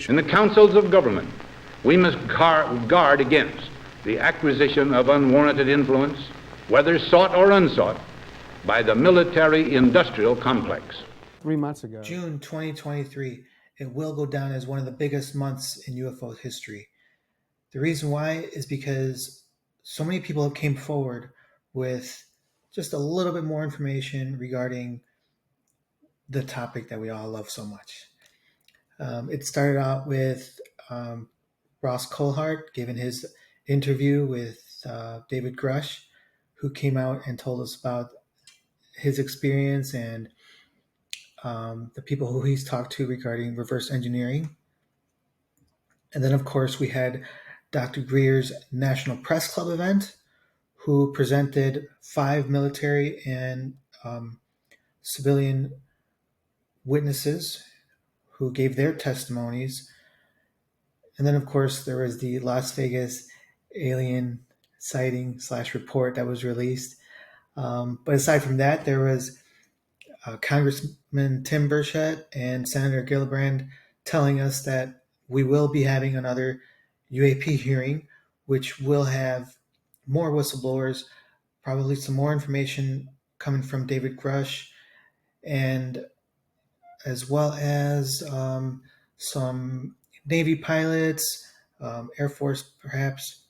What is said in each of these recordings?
In the councils of government, we must guard against the acquisition of unwarranted influence, whether sought or unsought, by the military-industrial complex. 3 months ago. June 2023, it will go down as one of the biggest months in UFO history. The reason why is because so many people came forward with just a little bit more information regarding the topic that we all love so much. It started out with Ross Coulthart giving his interview with David Grush, who came out and told us about his experience and the people who he's talked to regarding reverse engineering. And then, of course, we had Dr. Greer's National Press Club event, who presented 5 military and civilian witnesses who gave their testimonies. And then, of course, there was the Las Vegas alien sighting / report that was released. But aside from that, there was Congressman Tim Burchett and Senator Gillibrand telling us that we will be having another UAP hearing, which will have more whistleblowers, probably some more information coming from David Grush, and as well as some Navy pilots, Air Force perhaps.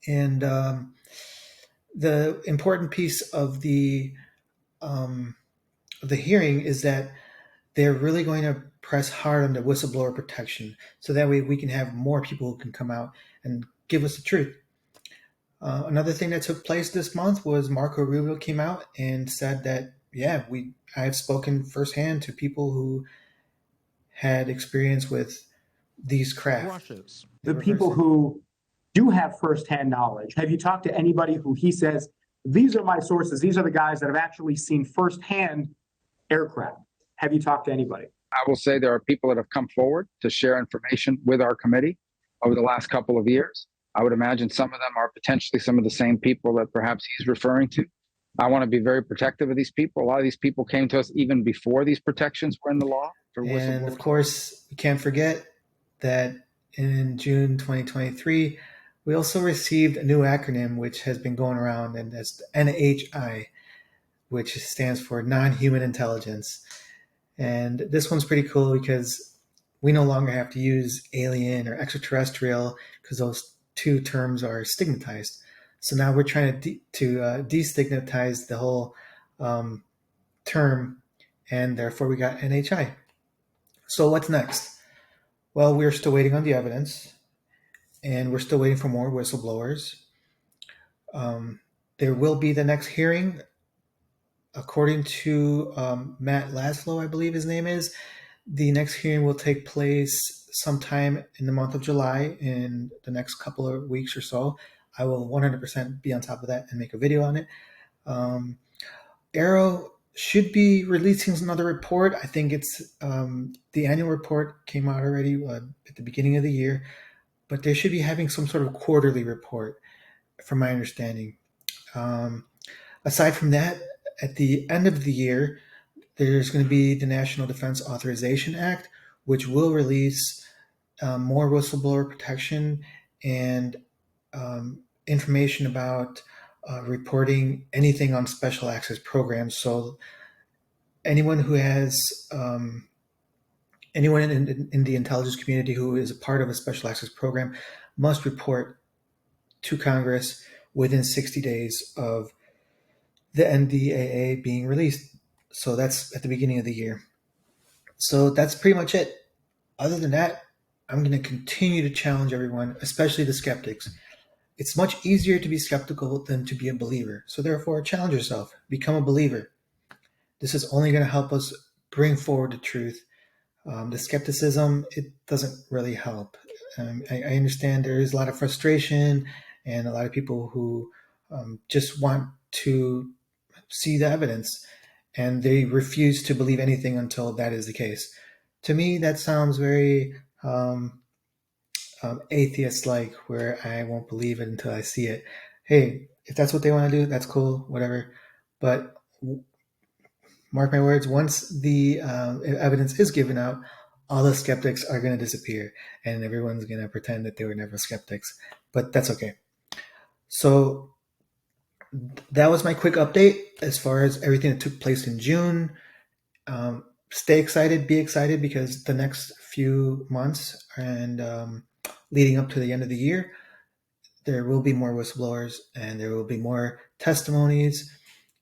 And the important piece of the hearing is that they're really going to press hard on the whistleblower protection, so that way we can have more people who can come out and give us the truth. Another thing that took place this month was Marco Rubio came out and said that, I've spoken firsthand to people who had experience with these craft. The people who do have firsthand knowledge, have you talked to anybody who he says, these are my sources, these are the guys that have actually seen firsthand aircraft? Have you talked to anybody? I will say there are people that have come forward to share information with our committee over the last couple of years. I would imagine some of them are potentially some of the same people that perhaps he's referring to. I want to be very protective of these people. A lot of these people came to us even before these protections were in the law. And of course, we can't forget that in June 2023, we also received a new acronym which has been going around, and that's NHI, which stands for Non-Human Intelligence. And this one's pretty cool because we no longer have to use alien or extraterrestrial because those two terms are stigmatized. So now we're trying to destigmatize the whole term, and therefore we got NHI. So what's next? Well, we're still waiting on the evidence, and we're still waiting for more whistleblowers. There will be the next hearing. According to Matt Laszlo, I believe his name is, the next hearing will take place sometime in the month of July, in the next couple of weeks or so. I will 100% be on top of that and make a video on it. Arrow should be releasing another report. I think it's the annual report came out already at the beginning of the year, but they should be having some sort of quarterly report, from my understanding. Aside from that, at the end of the year, there's going to be the National Defense Authorization Act, which will release more whistleblower protection and information about reporting anything on special access programs. So anyone who has anyone in the intelligence community who is a part of a special access program must report to Congress within 60 days of the NDAA being released. So that's at the beginning of the year. So that's pretty much it. Other than that, I'm going to continue to challenge everyone, especially the skeptics. It's much easier to be skeptical than to be a believer. So therefore, challenge yourself. Become a believer. This is only going to help us bring forward the truth. The skepticism, it doesn't really help. I understand there is a lot of frustration and a lot of people who just want to see the evidence, and they refuse to believe anything until that is the case. To me, that sounds very atheist-like, where I won't believe it until I see it. Hey, if that's what they want to do, that's cool, whatever. But mark my words, once the evidence is given out, all the skeptics are going to disappear and everyone's going to pretend that they were never skeptics. But that's okay. So that was my quick update as far as everything that took place in June. Stay excited, be excited, because the next few months and leading up to the end of the year, there will be more whistleblowers and there will be more testimonies,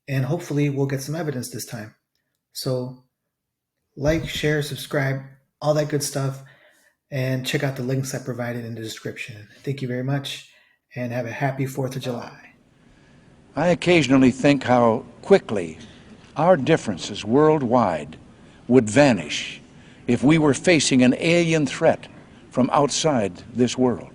and hopefully we'll get some evidence this time. So like, share, subscribe, all that good stuff, and check out the links I provided in the description. Thank you very much, and have a happy 4th of July. I occasionally think how quickly our differences worldwide would vanish if we were facing an alien threat from outside this world.